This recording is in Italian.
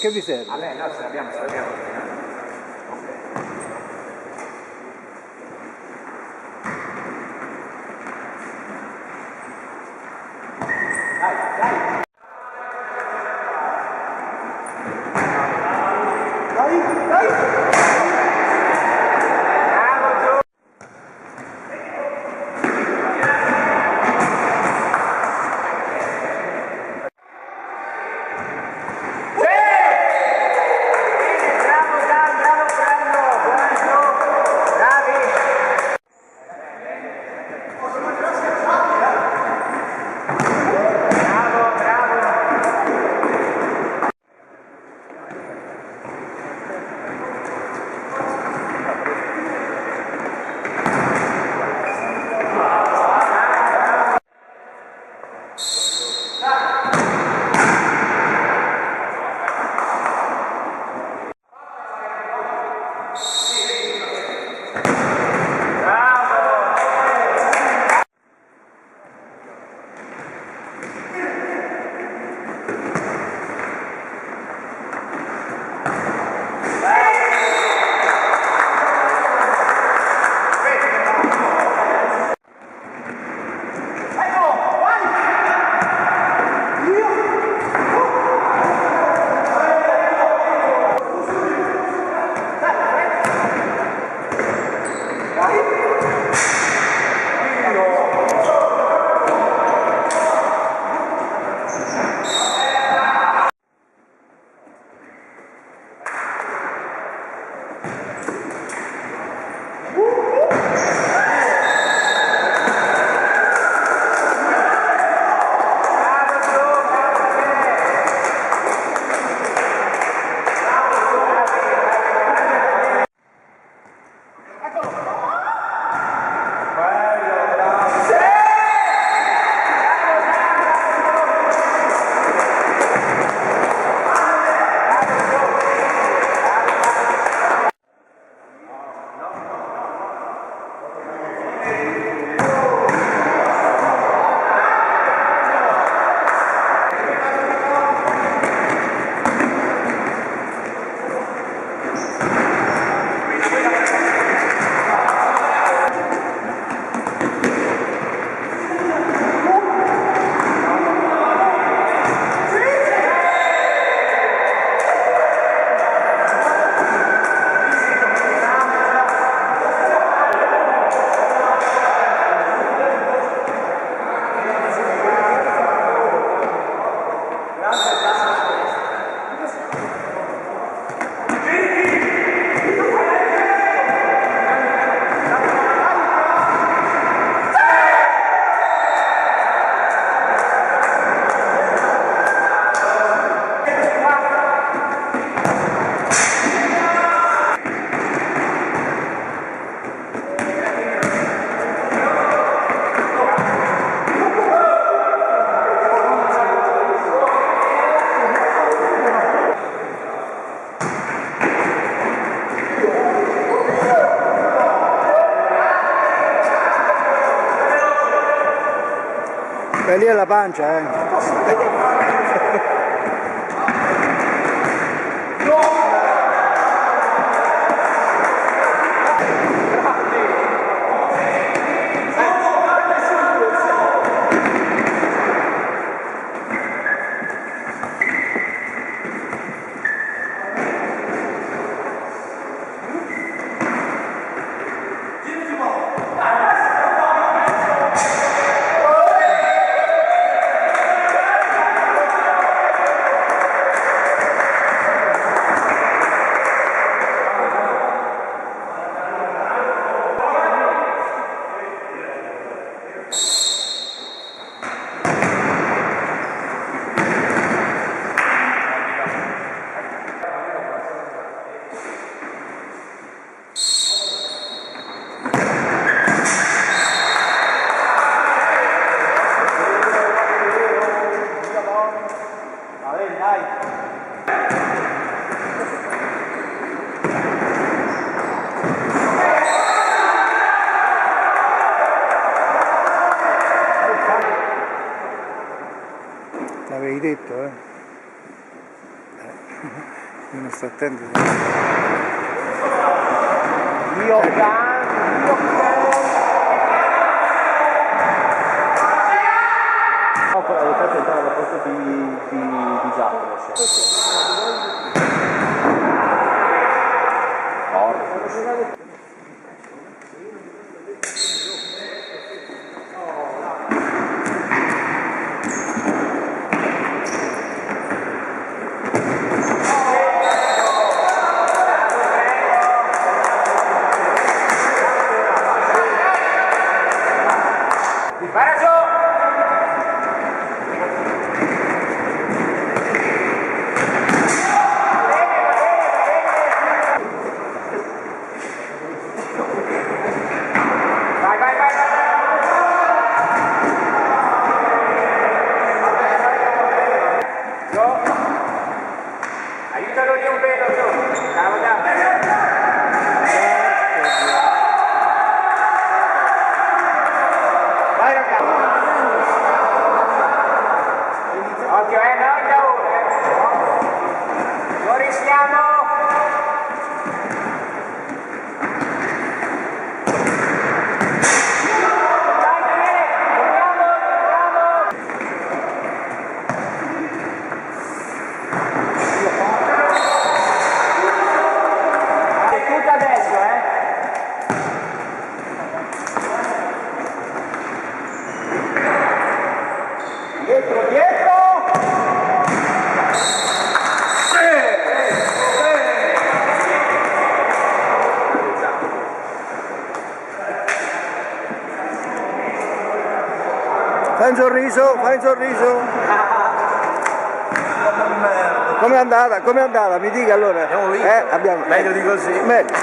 che vi serve? Vabbè, no, ce l'abbiamo. Beh, lì è la pancia, l'avevi detto, Non sto attento. Io canto. No, poi avevo fatto entrare al posto di Giacomo. Vai giù! Vai, vai, vai! Giù! Aiutalo lì un pelo, giù! Bravo, vai ragazzi! Occhio, no, da ora, Lo rischiamo! Dai, torniamo! È tutto adesso, Dietro, dietro! Fai un sorriso, fai un sorriso. Com'è andata? Com'è andata? Mi dica allora. Abbiamo vinto. Abbiamo. Meglio di così. Meglio.